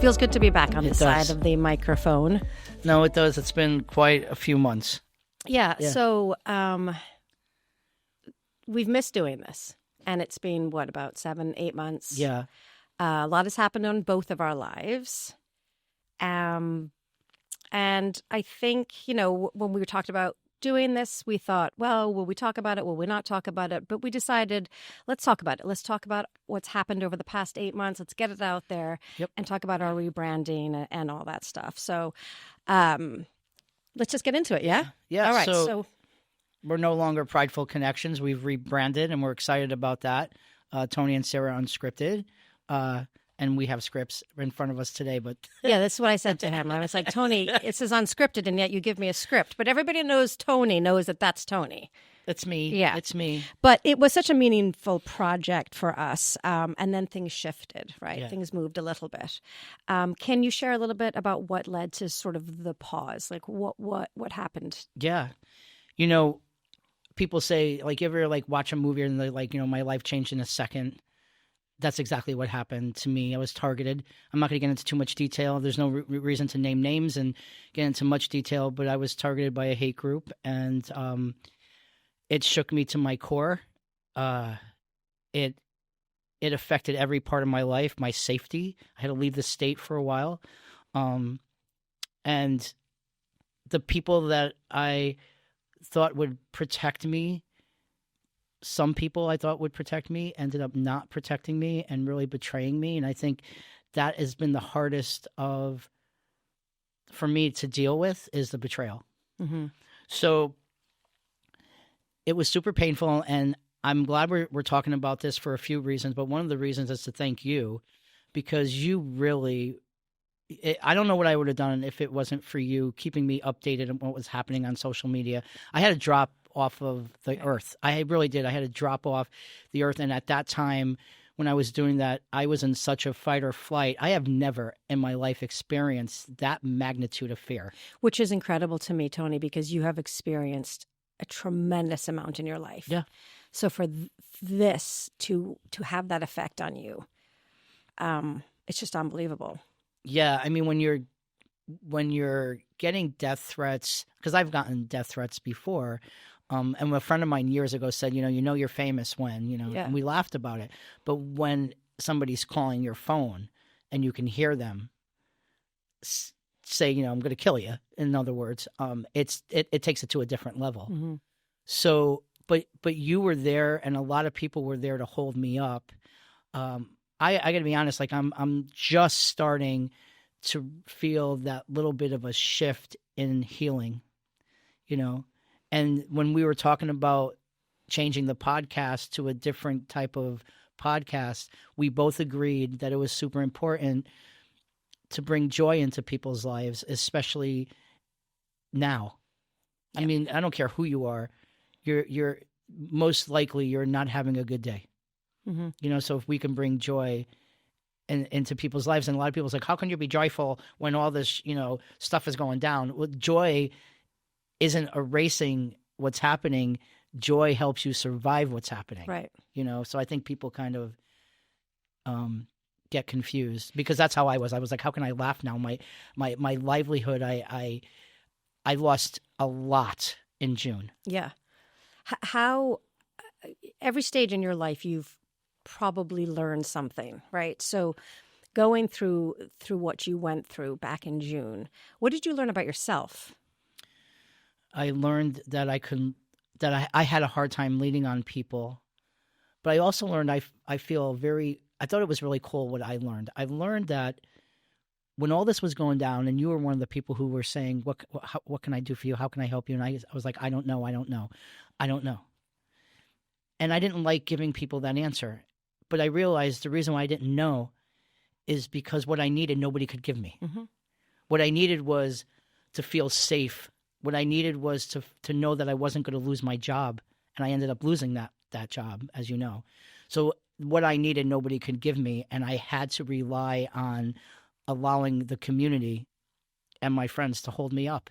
Feels good to be back on It the side does. of the microphone. No, it does. It's been quite a few months. Yeah. Yeah. So we've missed doing this. And it's been, what, about 7-8 months? Yeah. A lot has happened on both of our lives. And I think, when we talked about doing this, we thought, well, will we talk about it? Will we not talk about it? But we decided, let's talk about it. Let's talk about what's happened over the past 8 months. Let's get it out there and talk about our rebranding and all that stuff. So let's just get into it, yeah? Yeah. All right. So we're no longer Prideful Connections. We've rebranded, and we're excited about that. Tony and Sarah Unscripted. And we have scripts in front of us today, but yeah, that's what I said to him. I was like, Tony, it says unscripted, and yet you give me a script. But everybody knows Tony knows that that's Tony. it's me. Yeah. It's me. But it was such a meaningful project for us. And then things shifted, right? Yeah. Things moved a little bit. Can you share a little bit about what led to sort of the pause? Like what happened? Yeah. People say, like, you ever watch a movie and they're like, my life changed in a second. That's exactly what happened to me. I was targeted. I'm not going to get into too much detail. There's no reason to name names and get into much detail, but I was targeted by a hate group, and it shook me to my core. It affected every part of my life, my safety. I had to leave the state for a while. And the people that I thought would protect me, some people I thought would protect me ended up not protecting me and really betraying me. And I think that has been the hardest for me to deal with, is the betrayal. Mm-hmm. So it was super painful, and I'm glad we're talking about this for a few reasons. But one of the reasons is to thank you, because you really, I don't know what I would have done if it wasn't for you keeping me updated on what was happening on social media. I had to drop off of the earth. I really did. I had to drop off the earth. And at that time, when I was doing that, I was in such a fight or flight. I have never in my life experienced that magnitude of fear. Which is incredible to me, Tony, because you have experienced a tremendous amount in your life. Yeah. So for this to have that effect on you, it's just unbelievable. Yeah. I mean, when you're getting death threats, because I've gotten death threats before, and a friend of mine years ago said, you're famous when, and we laughed about it. But when somebody's calling your phone and you can hear them say, I'm going to kill you, in other words, it takes it to a different level. Mm-hmm. So, but you were there, and a lot of people were there to hold me up. I got to be honest, I'm just starting to feel that little bit of a shift in healing, And when we were talking about changing the podcast to a different type of podcast, we both agreed that it was super important to bring joy into people's lives, especially now. Yep. I mean, I don't care who you are. You're most likely you're not having a good day. Mm-hmm. So if we can bring joy into people's lives, and a lot of people's like, how can you be joyful when all this, stuff is going down? Well, joy isn't erasing what's happening. Joy helps you survive what's happening. Right. So I think people kind of get confused, because that's how I was. I was like, how can I laugh now? My livelihood, I lost a lot in June. Yeah. How every stage in your life you've probably learned something, right? So going through what you went through back in June, what did you learn about yourself? I learned that I had a hard time leaning on people, but I also learned I thought it was really cool what I learned. I learned that when all this was going down, and you were one of the people who were saying, what can I do for you? How can I help you? And I was like, I don't know. And I didn't like giving people that answer, but I realized the reason why I didn't know is because what I needed, nobody could give me. Mm-hmm. What I needed was to feel safe. What I needed was to know that I wasn't going to lose my job, and I ended up losing that job, as you know. So what I needed, nobody could give me, and I had to rely on allowing the community and my friends to hold me up,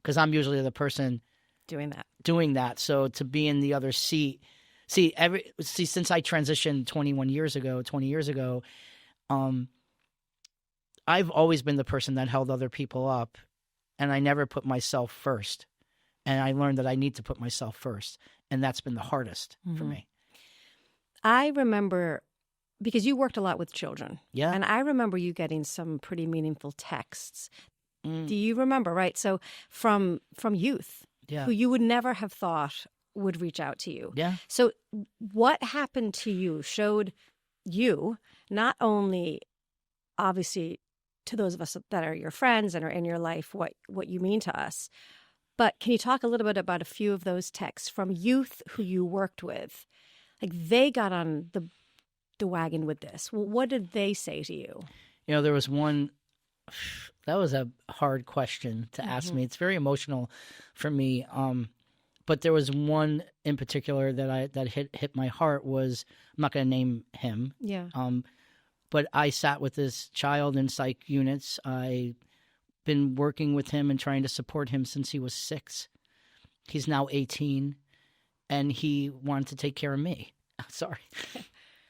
because I'm usually the person doing that. So to be in the other seat, since I transitioned 20 years ago, I've always been the person that held other people up, and I never put myself first. And I learned that I need to put myself first, and that's been the hardest for me. I remember, because you worked a lot with children. Yeah. And I remember you getting some pretty meaningful texts. Mm. Do you remember, right? So from youth Yeah. who you would never have thought would reach out to you. Yeah. So what happened to you showed you not only, obviously, to those of us that are your friends and are in your life, what you mean to us, but can you talk a little bit about a few of those texts from youth who you worked with? Like, they got on the wagon with this. Well, what did they say to you? You know, there was one, that was a hard question to ask me. It's very emotional for me. But there was one in particular that hit my heart. Was, I'm not going to name him. Yeah. But I sat with this child in psych units. I been working with him and trying to support him since he was 6. He's now 18, and he wanted to take care of me. Sorry.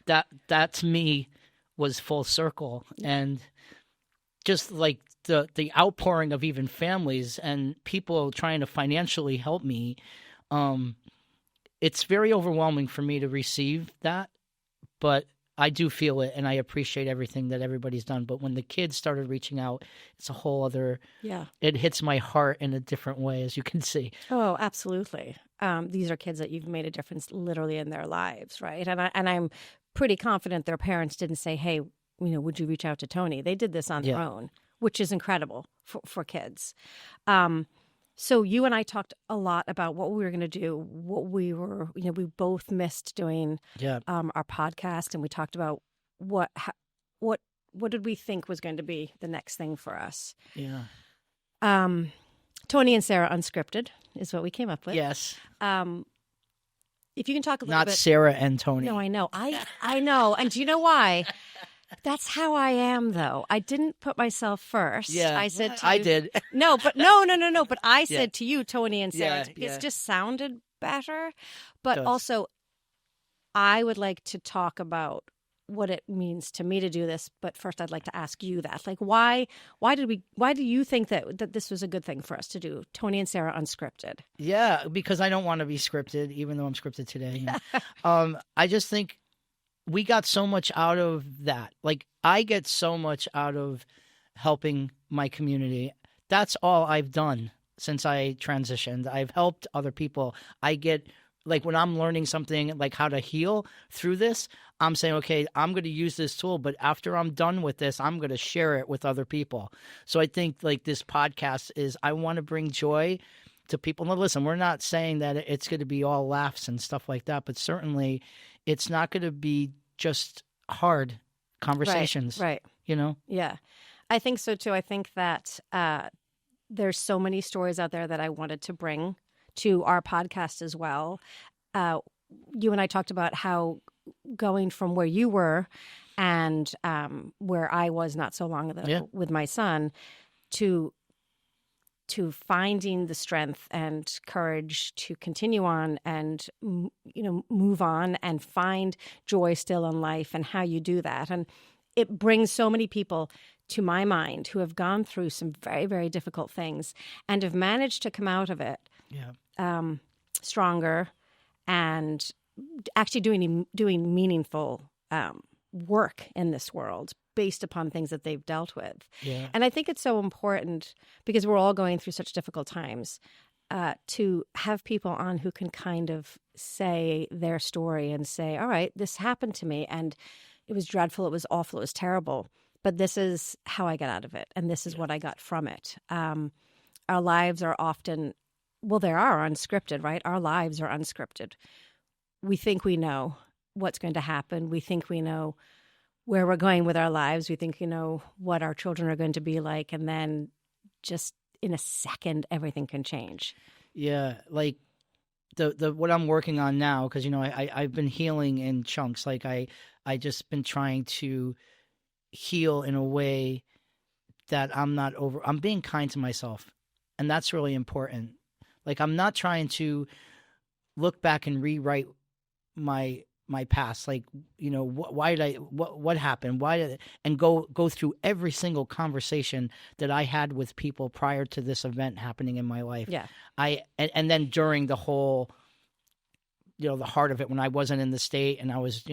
That to me was full circle. And just like the outpouring of even families and people trying to financially help me, it's very overwhelming for me to receive that, but I do feel it, and I appreciate everything that everybody's done. But when the kids started reaching out, it's a whole other. Yeah. It hits my heart in a different way, as you can see. Oh, absolutely. These are kids that you've made a difference literally in their lives, right? And I'm pretty confident their parents didn't say, "Hey, would you reach out to Tony?" They did this on their own, which is incredible for kids. So you and I talked a lot about what we were going to do, what we were, we both missed doing our podcast, and we talked about what did we think was going to be the next thing for us. Yeah. Tony and Sarah Unscripted is what we came up with. Yes. If you can talk a little bit. Not Sarah and Tony. No, I know. I know. And do you know why? That's how I am, though. I didn't put myself first. Yeah, I said to you, I did. No. But I said to you, Tony and Sarah, because it just sounded better. But also, I would like to talk about what it means to me to do this. But first, I'd like to ask you that. Like, why do you think that this was a good thing for us to do, Tony and Sarah Unscripted? Yeah, because I don't want to be scripted, even though I'm scripted today. I just think we got so much out of that. Like, I get so much out of helping my community. That's all I've done since I transitioned. I've helped other people. I get, like, when I'm learning something, like how to heal through this, I'm saying, okay, I'm going to use this tool, but after I'm done with this, I'm going to share it with other people. So I think, like, this podcast is, I want to bring joy to people. Now, listen, we're not saying that it's going to be all laughs and stuff like that, but certainly it's not going to be just hard conversations. Right. Yeah. I think so, too. I think that there's so many stories out there that I wanted to bring to our podcast as well. You and I talked about how going from where you were and where I was not so long ago with my son to finding the strength and courage to continue on and, move on and find joy still in life, and how you do that. And it brings so many people to my mind who have gone through some very, very difficult things and have managed to come out of it stronger and actually doing meaningful work in this world based upon things that they've dealt with. Yeah. And I think it's so important, because we're all going through such difficult times, to have people on who can kind of say their story and say, all right, this happened to me and it was dreadful, it was awful, it was terrible, but this is how I got out of it, and this is what I got from it. Our lives are often, they are unscripted, right? Our lives are unscripted. We think we know what's going to happen. We think we know where we're going with our lives. We think, what our children are going to be like. And then just in a second, everything can change. Yeah. Like the what I'm working on now, because, I've been healing in chunks. Like I just been trying to heal in a way that I'm being kind to myself. And that's really important. Like, I'm not trying to look back and rewrite my my past, like, why did what happened? Why did and go through every single conversation that I had with people prior to this event happening in my life. Yeah. And then during the whole, the heart of it, when I wasn't in the state and I was,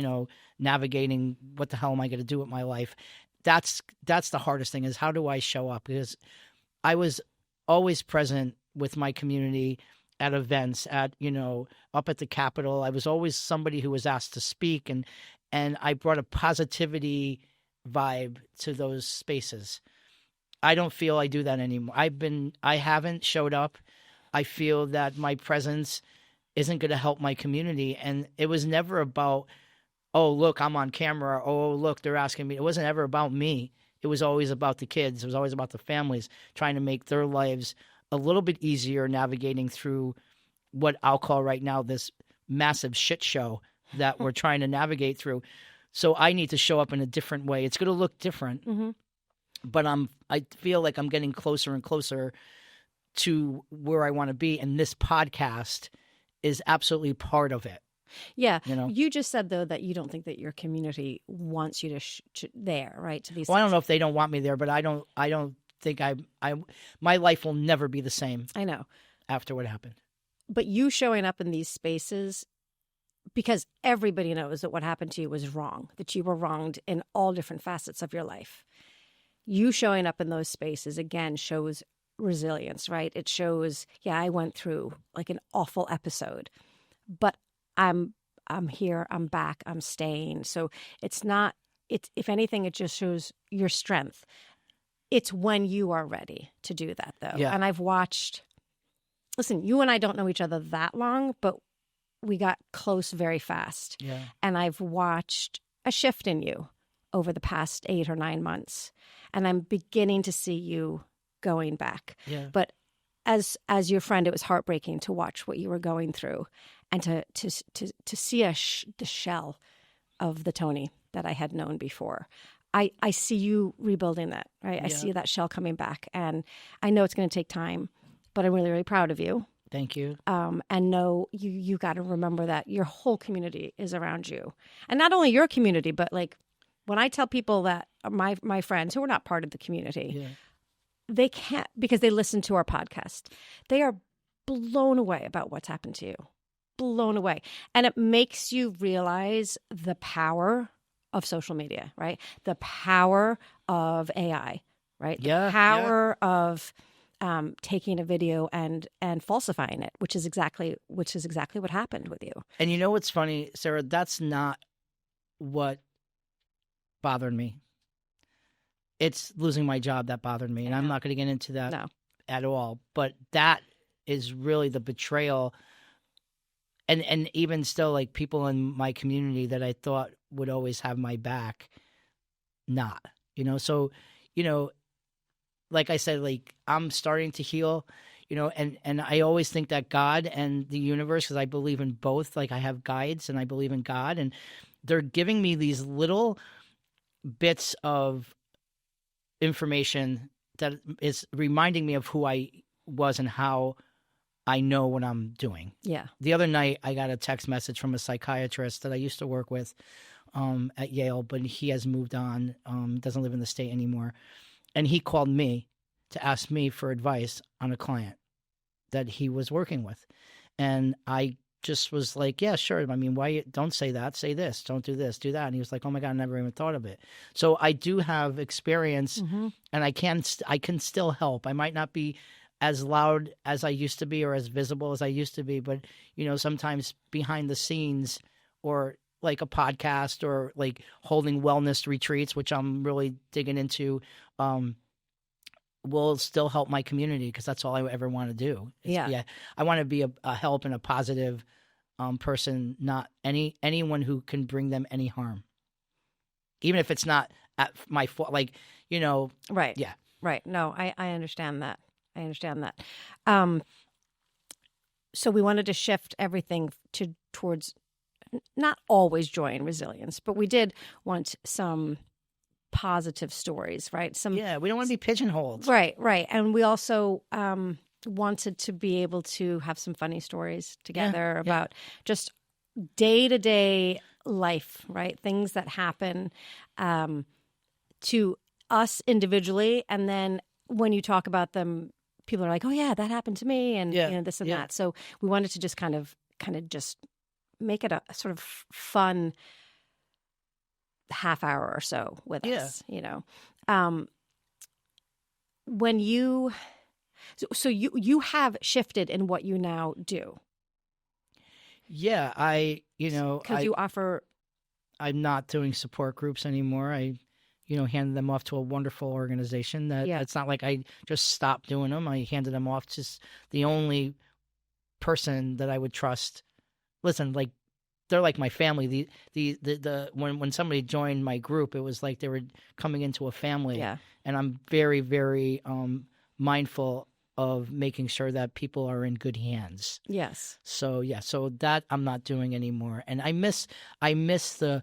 navigating what the hell am I going to do with my life? That's the hardest thing, is how do I show up? Because I was always present with my community at events, up at the Capitol. I was always somebody who was asked to speak, and I brought a positivity vibe to those spaces. I don't feel I do that anymore. I haven't showed up. I feel that my presence isn't going to help my community. And it was never about, oh, look, I'm on camera. Oh, look, they're asking me. It wasn't ever about me. It was always about the kids. It was always about the families, trying to make their lives a little bit easier, navigating through what I'll call right now this massive shit show that we're trying to navigate through. So I need to show up in a different way. It's going to look different, but I feel like I'm getting closer and closer to where I want to be. And this podcast is absolutely part of it. Yeah. You just said, though, that you don't think that your community wants you to there, right? To these. Well, I don't know if they don't want me there, but I don't think my life will never be the same. I know. After what happened. But you showing up in these spaces, because everybody knows that what happened to you was wrong, that you were wronged in all different facets of your life. You showing up in those spaces, again, shows resilience, right? It shows, I went through like an awful episode, but I'm here, I'm back, I'm staying. So it's if anything, it just shows your strength. It's when you are ready to do that, though. Yeah. And I've watched, listen, you and I don't know each other that long, but we got close very fast. Yeah. And I've watched a shift in you over the past 8 or 9 months. And I'm beginning to see you going back. Yeah. But as your friend, it was heartbreaking to watch what you were going through, and to see the shell of the Tony that I had known before. I see you rebuilding that, right? I see that shell coming back, and I know it's going to take time, but I'm really, really proud of you. Thank you. And know you got to remember that your whole community is around you, and not only your community, but like when I tell people that my friends who are not part of the community, they can't, because they listen to our podcast, they are blown away about what's happened to you, blown away, and it makes you realize the power of social media, right? The power of AI, right? The power of taking a video and falsifying it, which is exactly what happened with you. And you know what's funny, Sarah? That's not what bothered me. It's losing my job that bothered me, and I'm not going to get into that at all. But that is really the betrayal. And even still, like, people in my community that I thought would always have my back, not, So, like I said, like, I'm starting to heal, and I always think that God and the universe, because I believe in both, like, I have guides and I believe in God, and they're giving me these little bits of information that is reminding me of who I was and how I know what I'm doing. Yeah. The other night, I got a text message from a psychiatrist that I used to work with at Yale, but he has moved on, doesn't live in the state anymore. And he called me to ask me for advice on a client that he was working with. And I just was like, yeah, sure. I mean, why don't say that? Say this. Don't do this. Do that. And he was like, oh my God, I never even thought of it. So I do have experience, and I can still help. I might not be as loud as I used to be or as visible as I used to be, but sometimes behind the scenes, or like a podcast, or like holding wellness retreats, which I'm really digging into, will still help my community, because that's all I ever want to do. I want to be a help and a positive person, not anyone who can bring them any harm, even if it's not at my fault. Like, right? Yeah, right. No, I understand that. So we wanted to shift everything towards not always joy and resilience, but we did want some positive stories, right? We don't want to be pigeonholed. Right. And we also wanted to be able to have some funny stories together about just day-to-day life, right? Things that happen to us individually. And then when you talk about them, people are like, oh, yeah, that happened to me and this and that. So we wanted to just kind of just make it a sort of fun half hour or so with us, when you, so you have shifted in what you now do. Yeah, because you offer. I'm not doing support groups anymore. I, handed them off to a wonderful organization that it's not like I just stopped doing them. I handed them off to the only person that I would trust. Listen, like, they're like my family. When somebody joined my group, it was like they were coming into a family. Yeah. And I'm very, very mindful of making sure that people are in good hands. Yes. So that I'm not doing anymore. And I miss the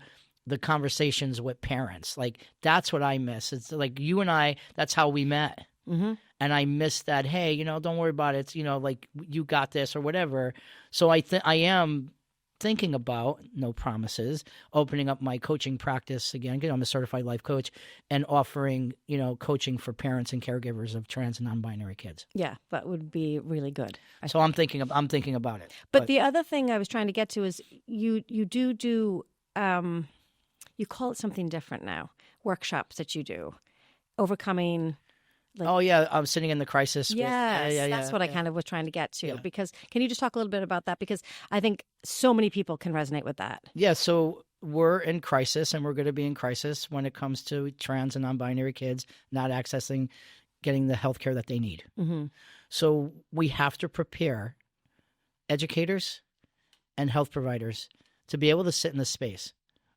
conversations with parents. Like, that's what I miss. It's like you and I, that's how we met. Mm-hmm. And I miss that, hey, don't worry about it. It's, like, you got this or whatever. So I am thinking about, no promises, opening up my coaching practice again. I'm a certified life coach, and offering, coaching for parents and caregivers of trans and non-binary kids. Yeah, that would be really good. So I'm thinking about it. But the other thing I was trying to get to is you do you call it something different now. Workshops that you do, overcoming. I'm sitting in the crisis. Yes, that's what I kind of was trying to get to. Yeah. Because can you just talk a little bit about that? Because I think so many people can resonate with that. Yeah, so we're in crisis, and we're going to be in crisis when it comes to trans and non-binary kids not getting the health care that they need. Mm-hmm. So we have to prepare educators and health providers to be able to sit in the space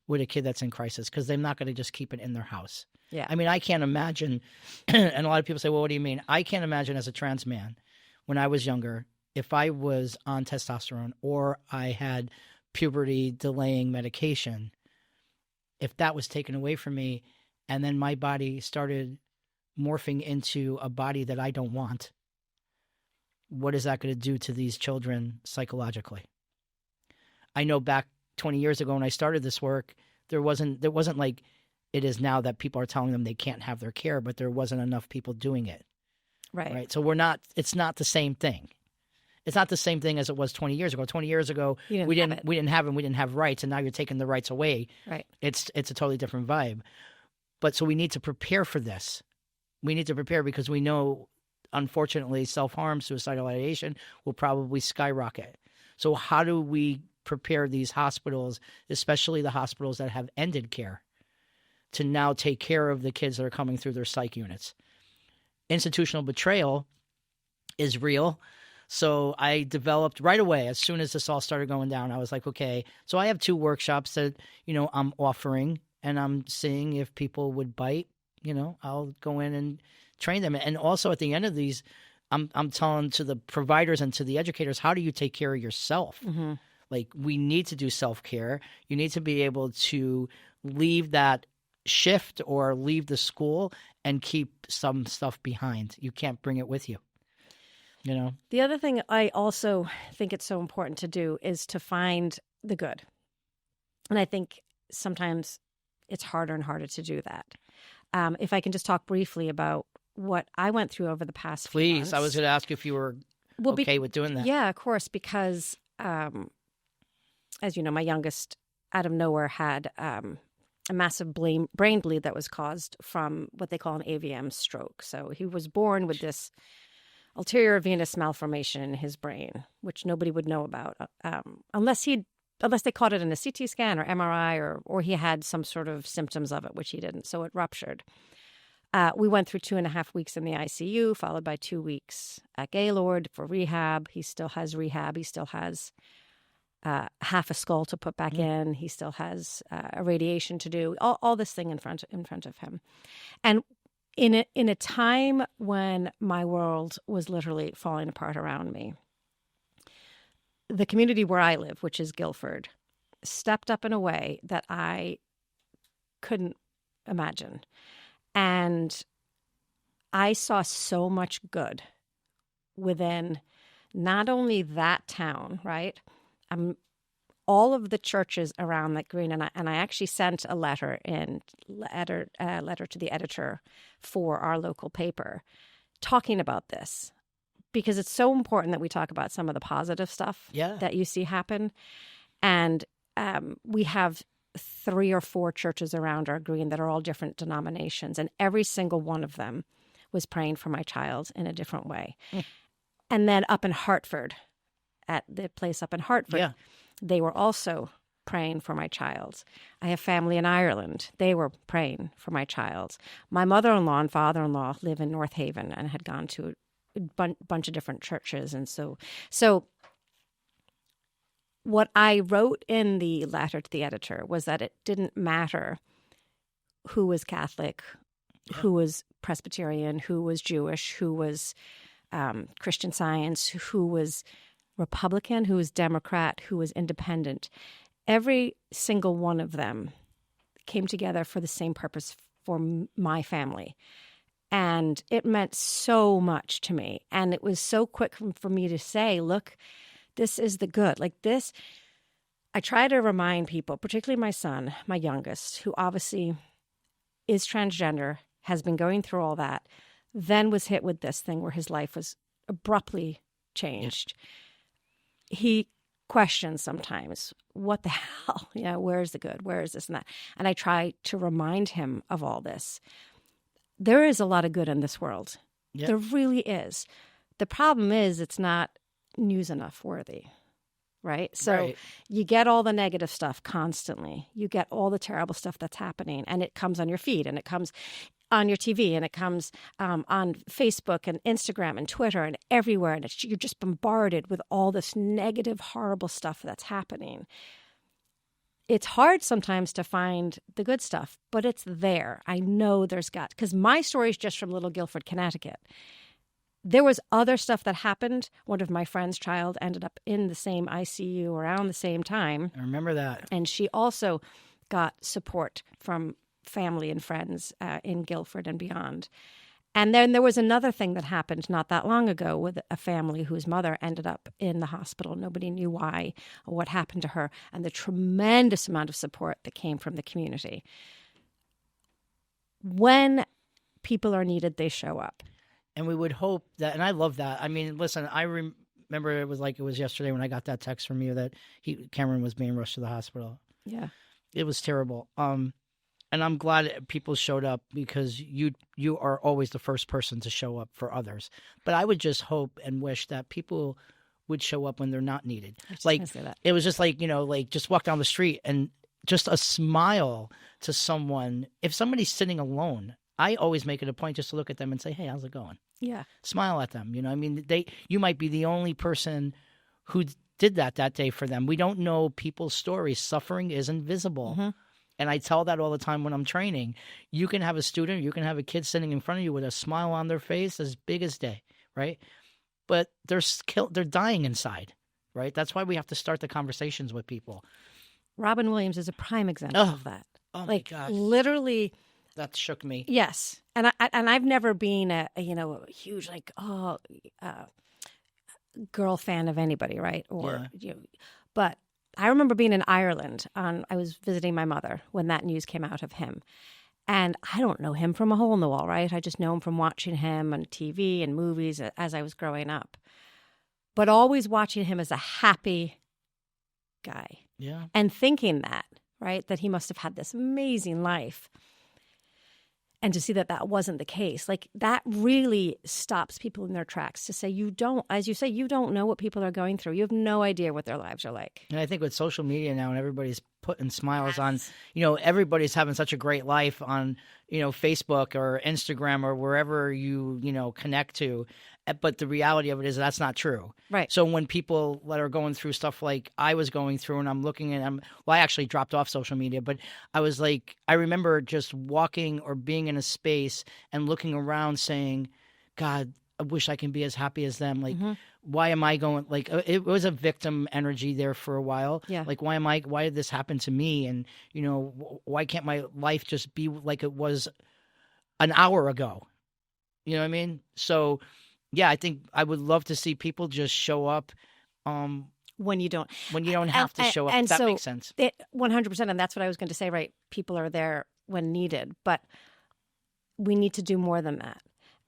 with a kid that's in crisis, because they're not going to just keep it in their house. Yeah. I mean, I can't imagine, and a lot of people say, well, what do you mean? I can't imagine as a trans man, when I was younger, if I was on testosterone or I had puberty delaying medication, if that was taken away from me and then my body started morphing into a body that I don't want, what is that going to do to these children psychologically? I know back 20 years ago when I started this work, there wasn't like it is now that people are telling them they can't have their care, but there wasn't enough people doing it. Right. So it's not the same thing. It's not the same thing as it was 20 years ago. 20 years ago, we didn't have rights, and now you're taking the rights away. Right. It's a totally different vibe. But so we need to prepare for this. We need to prepare because we know, unfortunately, self-harm, suicidal ideation will probably skyrocket. So how do we prepare these hospitals, especially the hospitals that have ended care, to now take care of the kids that are coming through their psych units? Institutional betrayal is real. So I developed right away, as soon as this all started going down, I was like, okay, so I have 2 workshops that, I'm offering, and I'm seeing if people would bite. I'll go in and train them. And also at the end of these, I'm telling to the providers and to the educators, how do you take care of yourself? Mm-hmm. Like, we need to do self-care. You need to be able to leave that shift or leave the school and keep some stuff behind. You can't bring it with you. The other thing I also think it's so important to do is to find the good. And I think sometimes it's harder and harder to do that. If I can just talk briefly about what I went through over the past few months. I was going to ask if you were okay with doing that. Yeah, of course, because as you know, my youngest out of nowhere had a massive brain bleed that was caused from what they call an AVM stroke. So he was born with this ulterior venous malformation in his brain, which nobody would know about unless they caught it in a CT scan or MRI or he had some sort of symptoms of it, which he didn't. So it ruptured. We went through 2.5 weeks in the ICU, followed by 2 weeks at Gaylord for rehab. He still has rehab. He still has half a skull to put back in. He still has irradiation to do. All this thing in front of him, and in a time when my world was literally falling apart around me, the community where I live, which is Guilford, stepped up in a way that I couldn't imagine. And I saw so much good within not only that town, right? all of the churches around that green, and I actually sent a letter to the editor for our local paper talking about this, because it's so important that we talk about some of the positive stuff that you see happen. And we have 3 or 4 churches around our green that are all different denominations, and every single one of them was praying for my child in a different way. And then up in Hartford, at the place up in Hartford, they were also praying for my child. I have family in Ireland. They were praying for my child. My mother-in-law and father-in-law live in North Haven and had gone to a bunch of different churches. And so what I wrote in the letter to the editor was that it didn't matter who was Catholic, who was Presbyterian, who was Jewish, who was Christian Science, who was Republican, who was Democrat, who was independent. Every single one of them came together for the same purpose for my family. And it meant so much to me. And it was so quick for me to say, look, this is the good. Like this, I try to remind people, particularly my son, my youngest, who obviously is transgender, has been going through all that, then was hit with this thing where his life was abruptly changed. He questions sometimes, what the hell? Where's the good? Where is this and that? And I try to remind him of all this. There is a lot of good in this world. Yep. There really is. The problem is it's not news enough worthy, right? So you get all the negative stuff constantly. You get all the terrible stuff that's happening, and it comes on your feed, and it comes on your TV, and it comes on Facebook and Instagram and Twitter and everywhere, and you're just bombarded with all this negative, horrible stuff that's happening. It's hard sometimes to find the good stuff, but it's there. I know there's because my story is just from Little Guilford, Connecticut. There was other stuff that happened. One of my friend's child ended up in the same ICU around the same time. I remember that. And she also got support from family and friends in Guilford and beyond. And then there was another thing that happened not that long ago with a family whose mother ended up in the hospital. Nobody knew why or what happened to her, and the tremendous amount of support that came from the community. When people are needed, they show up. And we would hope that, and I love that. I mean, listen, I remember it was yesterday when I got that text from you that Cameron was being rushed to the hospital. Yeah. It was terrible. And I'm glad people showed up, because you are always the first person to show up for others. But I would just hope and wish that people would show up when they're not needed. Like, it was just like, just walk down the street and just a smile to someone. If somebody's sitting alone, I always make it a point just to look at them and say, hey, how's it going? Yeah. Smile at them. I mean, you might be the only person who did that day for them. We don't know people's stories. Suffering is invisible. Mm-hmm. And I tell that all the time when I'm training. You can have a student, you can have a kid sitting in front of you with a smile on their face as big as day, right? But they're dying inside, right? That's why we have to start the conversations with people. Robin Williams is a prime example of that. Oh my gosh. Literally. That shook me. Yes. And I've never been a huge girl fan of anybody, right? But I remember being in Ireland. I was visiting my mother when that news came out of him. And I don't know him from a hole in the wall, right? I just know him from watching him on TV and movies as I was growing up. But always watching him as a happy guy. Yeah. And thinking that, right? That he must have had this amazing life. And to see that wasn't the case, like that really stops people in their tracks to say, as you say, you don't know what people are going through. You have no idea what their lives are like. And I think with social media now, and everybody's putting smiles on, everybody's having such a great life on, Facebook or Instagram or wherever you connect to. But the reality of it is that's not true. Right. So when people that are going through stuff like I was going through, and I'm looking at them, I actually dropped off social media, but I was like, I remember just walking or being in a space and looking around saying, God, I wish I can be as happy as them. Like, why am I going, like, it was a victim energy there for a while. Yeah. Like, why did this happen to me? And, why can't my life just be like it was an hour ago? You know what I mean? So, yeah, I think I would love to see people just show up when you don't. When you don't have to show up. And that so makes sense. 100%. And that's what I was going to say, right? People are there when needed, but we need to do more than that.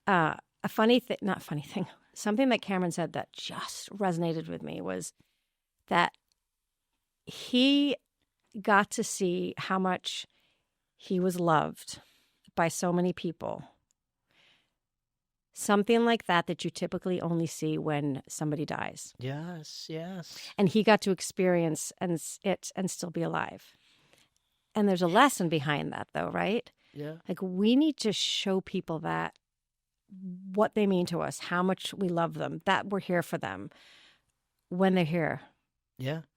A funny thing, not funny thing, something that Cameron said that just resonated with me was that he got to see how much he was loved by so many people. Something like that you typically only see when somebody dies. Yes, yes. And he got to experience it and still be alive. And there's a lesson behind that, though, right? Yeah. Like, we need to show people that what they mean to us, how much we love them, that we're here for them when they're here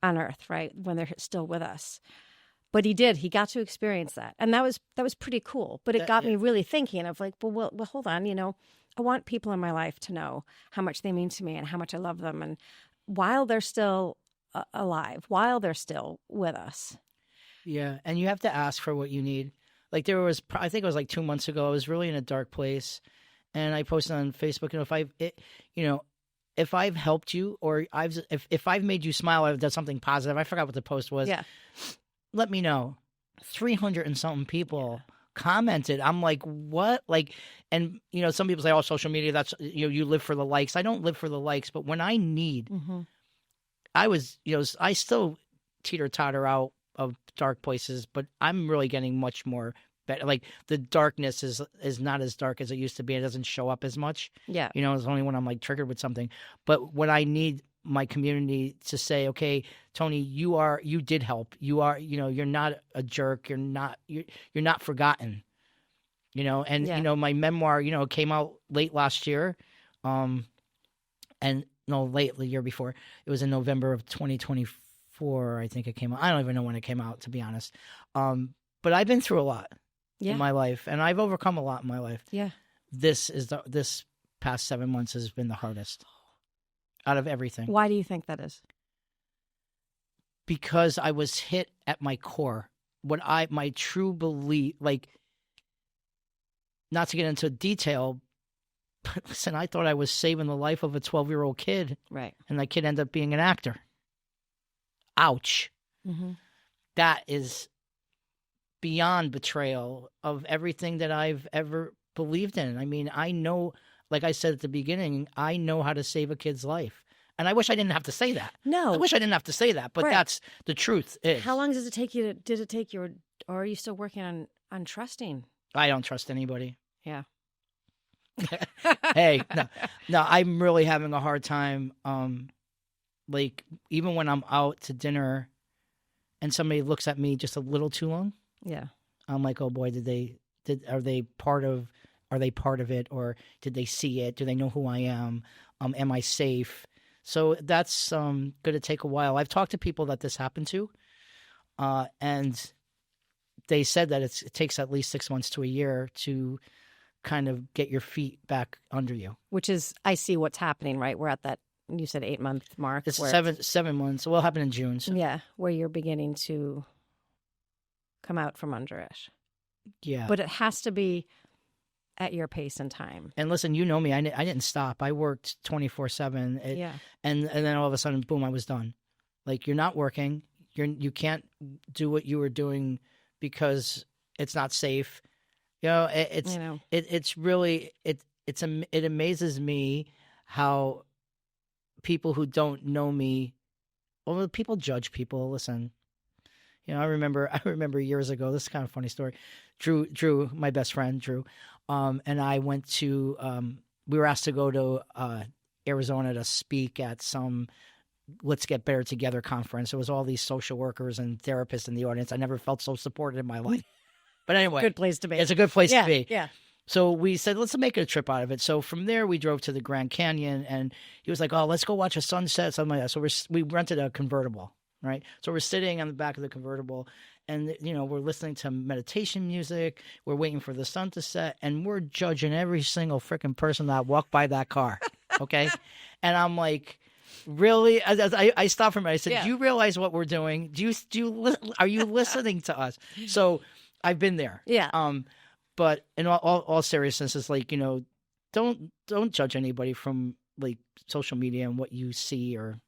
on Earth, right? When they're still with us. But he got to experience that. And that was pretty cool. But it got me really thinking of like, well, hold on, I want people in my life to know how much they mean to me and how much I love them. And while they're still alive, while they're still with us. Yeah. And you have to ask for what you need. Like I think it was like 2 months ago, I was really in a dark place. And I posted on Facebook, if I've helped you or if I've made you smile, I've done something positive. I forgot what the post was. Yeah. Let me know. 300 and something people commented. I'm like, what? Like, and some people say, oh, social media, that's, you live for the likes. I don't live for the likes, but when I need, I still teeter-totter out of dark places, but I'm really getting much more better. Like, the darkness is not as dark as it used to be. It doesn't show up as much. Yeah. It's only when I'm like triggered with something. But when I need my community to say, okay, Tony, you did help. You're not a jerk. You're not forgotten. My memoir, came out late last year. Late the year before. It was in November of 2024, I think it came out. I don't even know when it came out, to be honest. But I've been through a lot in my life, and I've overcome a lot in my life. Yeah. This past 7 months has been the hardest out of everything. Why do you think that is? Because I was hit at my core. My true belief, like, not to get into detail, but listen, I thought I was saving the life of a 12-year-old kid. Right. And that kid ended up being an actor. Ouch. Mm-hmm. That is beyond betrayal of everything that I've ever believed in. I mean, I know, like I said at the beginning, I know how to save a kid's life. And I wish I didn't have to say that. No. I wish I didn't have to say that, but that's the truth. How long did it take you or are you still working on trusting? I don't trust anybody. Yeah. Hey, no, I'm really having a hard time. Like, even when I'm out to dinner and somebody looks at me just a little too long. Yeah. I'm like, oh boy, are they part of it, or did they see it? Do they know who I am? Am I safe? So that's going to take a while. I've talked to people that this happened to, and they said that it takes at least 6 months to a year to kind of get your feet back under you. Which is, I see what's happening, right? We're at that, you said 8-month mark. It's 7 months. So it'll happen in June. So. Yeah, where you're beginning to come out from under it. Yeah. But it has to be at your pace and time. And listen, you know me. I didn't stop. I worked 24/7. Yeah. And then all of a sudden, boom, I was done. Like, you're not working. You can't do what you were doing because it's not safe. It's really it amazes me how people who don't know me, well, people judge people. Listen, I remember years ago. This is kind of a funny story. Drew, my best friend, Drew, and I went to. We were asked to go to Arizona to speak at some Let's Get Better Together conference. There was all these social workers and therapists in the audience. I never felt so supported in my life. But anyway, good place to be. It's a good place to be. Yeah. So we said, let's make a trip out of it. So from there, we drove to the Grand Canyon, and he was like, oh, let's go watch a sunset, something like that. So we rented a convertible, right? So we're sitting on the back of the convertible, and, we're listening to meditation music. We're waiting for the sun to set, and we're judging every single freaking person that walked by that car, okay? And I'm like, really? I stopped for a minute. I said, do you realize what we're doing? Are you listening to us? So I've been there. Yeah. But in all seriousness, it's like, don't judge anybody from like social media and what you see, or,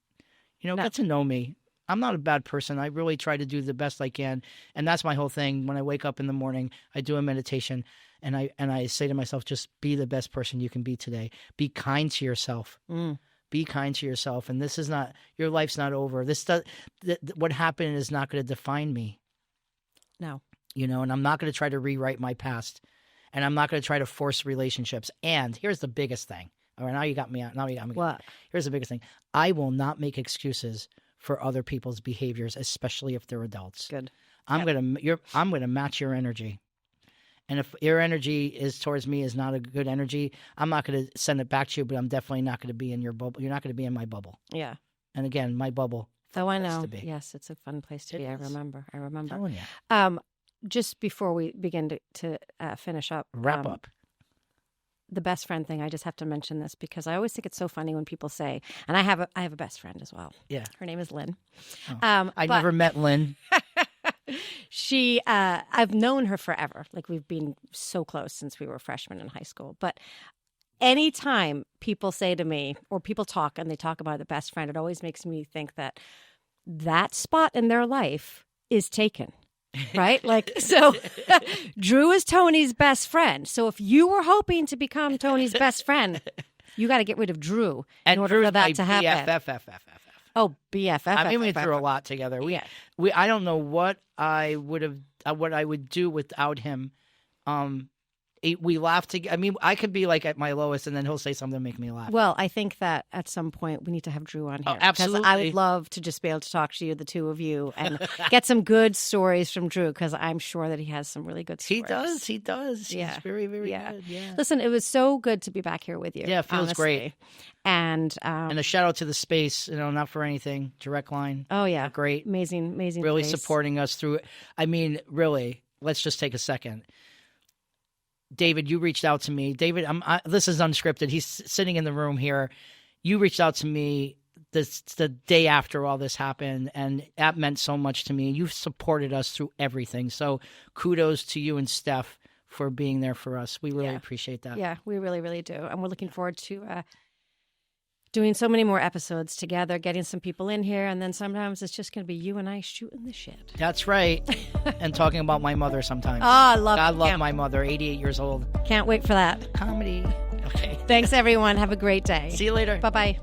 You know, No. get to know me. I'm not a bad person. I really try to do the best I can. And that's my whole thing. When I wake up in the morning, I do a meditation and I say to myself, just be the best person you can be today. Be kind to yourself. Be kind to yourself. And this is not, your life's not over. What happened is not going to define me. No. You know, and I'm not going to try to rewrite my past. And I'm not going to try to force relationships. And here's the biggest thing. All right, now you got me out. What? Here's the biggest thing. I will not make excuses for other people's behaviors, especially if they're adults. Good. I'm gonna match your energy. And if your energy is towards me is not a good energy, I'm not going to send it back to you, but I'm definitely not going to be in your bubble. You're not going to be in my bubble. Yeah. And again, my bubble. Though I place know. to be. Yes, it's a fun place to It be. I is. remember. I'm telling you. Just before we begin to finish up. Wrap up. The best friend thing, I just have to mention this because I always think it's so funny when people say, and I have a best friend as well. Yeah. Her name is Lynn. I never met Lynn. She, I've known her forever. Like we've been so close since we were freshmen in high school. But anytime people say to me or people talk and they talk about the best friend, it always makes me think that spot in their life is taken. Right? Like, so Drew is Tony's best friend. So if you were hoping to become Tony's best friend, you got to get rid of Drew in order for that to happen. Oh, BFF. I mean, we went through a lot together. I don't know what I would do without him. We laugh together. I mean, I could be like at my lowest, and then he'll say something to make me laugh. Well, I think that at some point we need to have Drew on here. Oh, absolutely. Because I would love to just be able to talk to you, the two of you, and get some good stories from Drew, because I'm sure that he has some really good stories. He does. Yeah. He's very, very good. Yeah. Listen, it was so good to be back here with you. Yeah, it feels honestly. great. And a shout out to the space, not for anything, Direct Line. Oh, yeah. Great. Amazing Really place. supporting us through it. I mean, really, let's just take a second. David, you reached out to me. David, this is unscripted. He's sitting in the room here. You reached out to me the day after all this happened, and that meant so much to me. You've supported us through everything. So kudos to you and Steph for being there for us. We really appreciate that. Yeah, we really, really do. And we're looking forward to doing so many more episodes together, getting some people in here, and then sometimes it's just going to be you and I shooting the shit. That's right. And talking about my mother sometimes. Oh, I love God love my mother, 88 years old. Can't wait for that. Comedy. Okay. Thanks, everyone. Have a great day. See you later. Bye-bye.